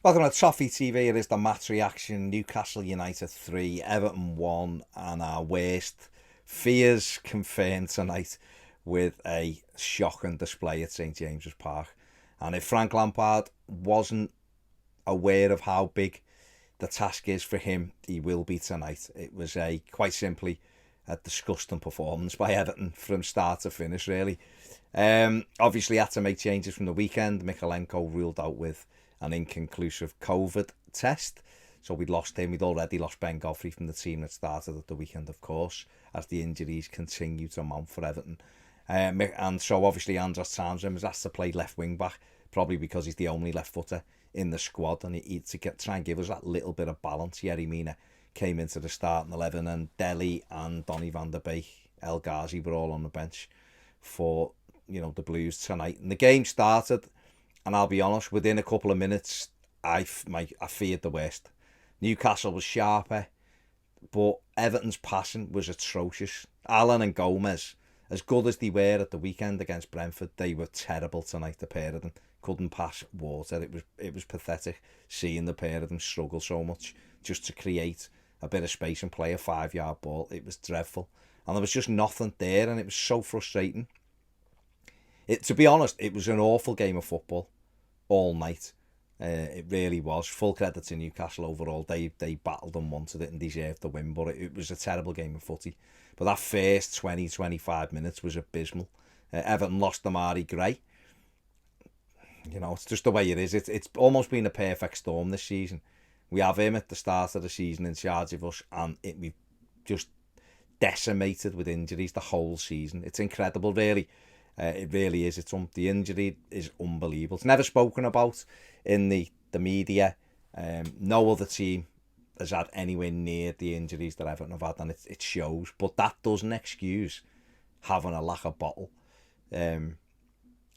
Welcome to Toffee TV. It is the match reaction. Newcastle United 3, Everton 1, and our worst fears confirmed tonight with a shocking display at St James's Park. And if Frank Lampard wasn't aware of how big the task is for him, he will be tonight. It was quite simply a disgusting performance by Everton from start to finish, really. Obviously had to make changes from the weekend. Mykolenko ruled out with an inconclusive COVID test, so we'd lost him. We'd already lost Ben Godfrey from the team that started at the weekend, of course, as the injuries continue to mount for Everton. And so obviously Andros Townsend was asked to play left wing back, probably because he's the only left footer in the squad, and he to try and give us that little bit of balance. Yerry Mina came into the starting 11, and Dele and Donny van der Beek, El Ghazi were all on the bench for the Blues tonight. And the game started, and I'll be honest, within a couple of minutes, I feared the worst. Newcastle was sharper, but Everton's passing was atrocious. Allen and Gomez, as good as they were at the weekend against Brentford, they were terrible tonight, the pair of them. Couldn't pass water. It was pathetic seeing the pair of them struggle so much just to create a bit of space and play a 5-yard ball. It was dreadful. And there was just nothing there, and it was so frustrating. To be honest, it was an awful game of football all night. It really was. Full credit to Newcastle overall. They battled and wanted it and deserved the win, but it was a terrible game of footy. But that first 20-25 minutes was abysmal. Everton lost Amari Gray. It's just the way it is. It's almost been a perfect storm this season. We have him at the start of the season in charge of us, and we've just decimated with injuries the whole season. It's incredible, really. It really is. The injury is unbelievable. It's never spoken about in the media. No other team has had anywhere near the injuries that Everton have had, and it shows. But that doesn't excuse having a lack of bottle. And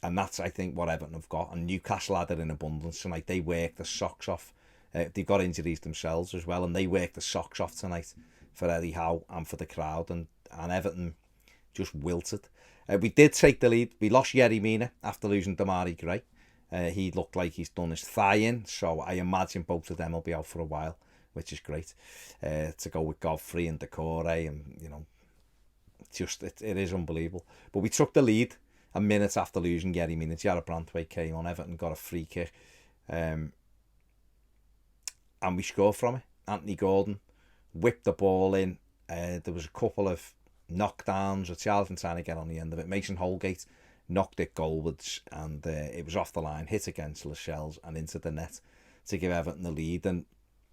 that's, I think, what Everton have got. And Newcastle had it in abundance tonight. They worked the socks off. They've got injuries themselves as well, and they worked the socks off tonight for Eddie Howe and for the crowd. And Everton just wilted. We did take the lead. We lost Yerry Mina after losing Damari Gray. He looked like he's done his thigh in, so I imagine both of them will be out for a while, which is great. To go with Godfrey and Decore, and it is unbelievable. But we took the lead a minute after losing Yerry Mina. Jarrad Branthwaite came on. Everton got a free kick, and we scored from it. Anthony Gordon whipped the ball in. There was a couple of knockdowns. Richarlison trying to get on the end of it. Mason Holgate knocked it goalwards, and it was off the line, hit against Lascelles and into the net to give Everton the lead. And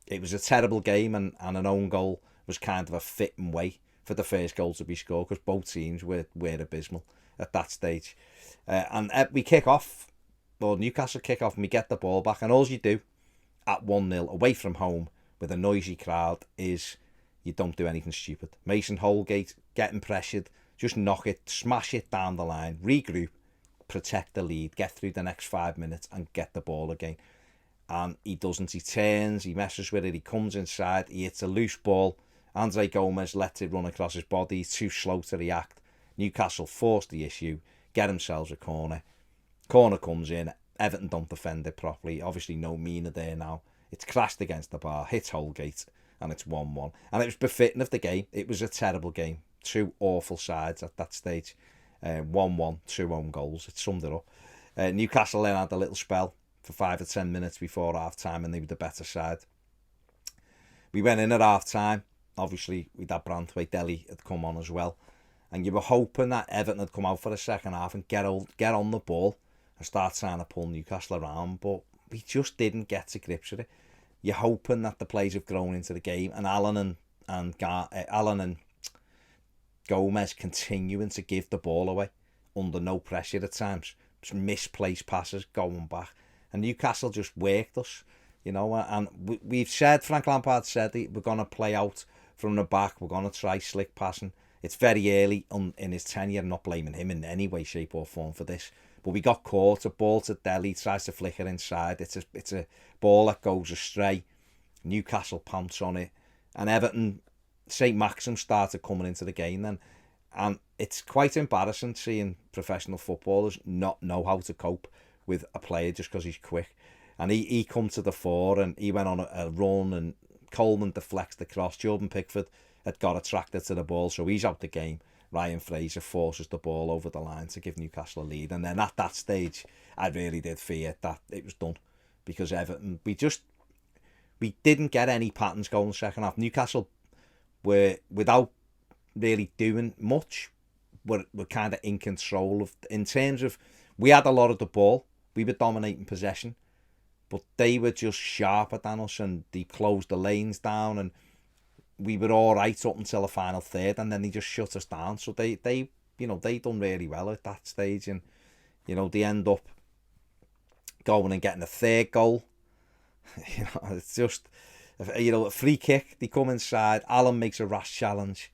it was a terrible game, and an own goal was kind of a fitting way for the first goal to be scored, because both teams were abysmal at that stage. And we kick off, or Newcastle kick off, and we get the ball back, and all you do at 1-0 away from home with a noisy crowd is you don't do anything stupid. Mason Holgate getting pressured, just knock it, smash it down the line, regroup, protect the lead, get through the next 5 minutes and get the ball again. And he doesn't. He turns, he messes with it, he comes inside, he hits a loose ball. Andre Gomez lets it run across his body, he's too slow to react. Newcastle forced the issue, get themselves a corner. Corner comes in, Everton don't defend it properly. Obviously no Mina there now. It's crashed against the bar, hits Holgate, and it's 1-1. And it was befitting of the game. It was a terrible game. Two awful sides at that stage. 1-1, 2 own goals. It summed it up. Newcastle then had a little spell for 5 or 10 minutes before half-time, and they were the better side. We went in at half-time. Obviously, we'd had Branthwaite, Dele had come on as well. And you were hoping that Everton had come out for the second half and get on the ball and start trying to pull Newcastle around. But we just didn't get to grips with it. You're hoping that the players have grown into the game, and Allen and Gomez continuing to give the ball away under no pressure at times. Just misplaced passes going back, and Newcastle just worked us, And we've said, Frank Lampard said, we're going to play out from the back. We're going to try slick passing. It's very early in his tenure. I'm not blaming him in any way, shape or form for this. But we got caught. A ball to Dele, tries to flick it inside. It's a ball that goes astray. Newcastle pounce on it. And Everton, St Maxim started coming into the game then. And it's quite embarrassing seeing professional footballers not know how to cope with a player just because he's quick. And he come to the fore and he went on a run and Coleman deflects the cross. Jordan Pickford had got attracted to the ball, so he's out the game. Ryan Fraser forces the ball over the line to give Newcastle a lead. And then at that stage, I really did fear that it was done. Because Everton, we didn't get any patterns going in the second half. Newcastle were, without really doing much, were kind of in control of, in terms of, we had a lot of the ball. We were dominating possession. But they were just sharper than us and they closed the lanes down and we were all right up until the final third and then they just shut us down. So they done really well at that stage and, they end up going and getting a third goal. It's just, a free kick. They come inside. Alan makes a rash challenge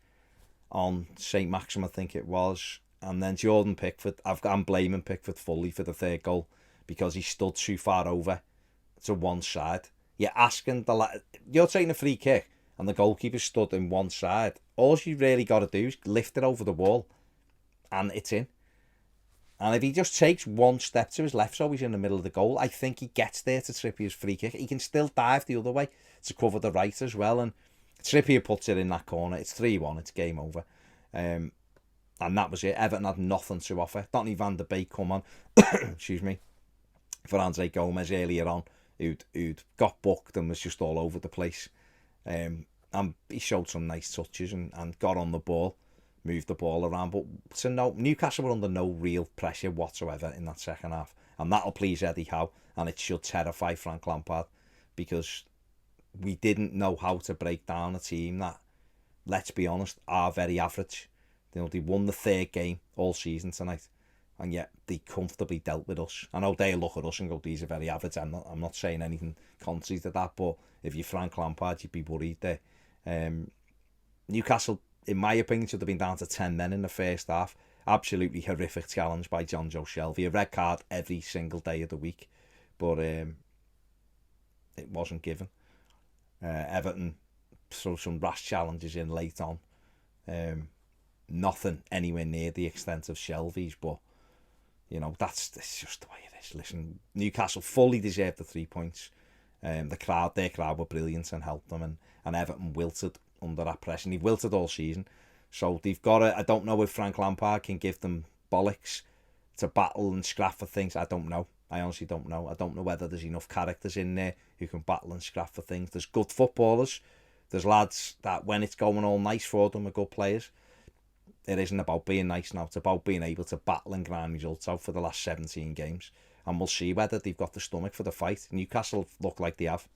on St. Maxim, I think it was. And then Jordan Pickford, I'm blaming Pickford fully for the third goal because he stood too far over to one side. You're asking you're taking a free kick and the goalkeeper stood in one side. All you really got to do is lift it over the wall and it's in. And if he just takes one step to his left so he's in the middle of the goal, I think he gets there to Trippier's free kick. He can still dive the other way to cover the right as well. And Trippier puts it in that corner. It's 3-1. It's game over. And that was it. Everton had nothing to offer. Donny van der Beek come on, excuse me, for Andre Gomez earlier on, who'd got booked and was just all over the place. And he showed some nice touches and got on the ball, moved the ball around. But Newcastle were under no real pressure whatsoever in that second half. And that'll please Eddie Howe. And it should terrify Frank Lampard because we didn't know how to break down a team that, let's be honest, are very average. They won the third game all season tonight. And yet they comfortably dealt with us. I know they look at us and go, these are very average. I'm not saying anything contrary to that, but if you're Frank Lampard, you'd be worried there. Newcastle, in my opinion, should have been down to 10 men in the first half. Absolutely horrific challenge by John Joe Shelby. A red card every single day of the week. But it wasn't given. Everton threw some rash challenges in late on. Nothing anywhere near the extent of Shelby's, but that's just the way it is. Listen, Newcastle fully deserved the 3 points. Their crowd were brilliant and helped them, and Everton wilted under that pressure. And they've wilted all season, so they've got to. I don't know if Frank Lampard can give them bollocks to battle and scrap for things. I don't know. I honestly don't know. I don't know whether there's enough characters in there who can battle and scrap for things. There's good footballers. There's lads that when it's going all nice for them are good players. It isn't about being nice now. It's about being able to battle and grind results out for the last 17 games. And we'll see whether they've got the stomach for the fight. Newcastle look like they have.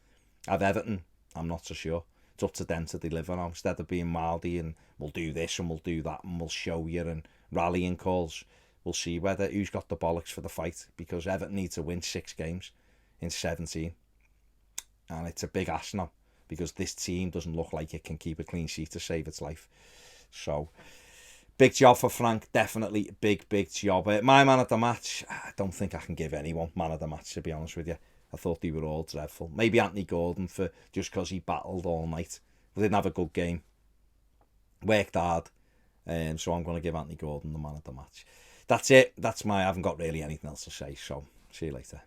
Everton, I'm not so sure. It's up to them to deliver now. Instead of being mouldy and we'll do this and we'll do that and we'll show you and rallying calls, we'll see whether who's got the bollocks for the fight. Because Everton need to win 6 games in 17. And it's a big ask now. Because this team doesn't look like it can keep a clean sheet to save its life. So, big job for Frank, definitely big job. My man of the match, I don't think I can give anyone man of the match, to be honest with you. I thought they were all dreadful. Maybe Anthony Gordon just because he battled all night. But didn't have a good game. Worked hard. So I'm going to give Anthony Gordon the man of the match. That's it. I haven't got really anything else to say. So see you later.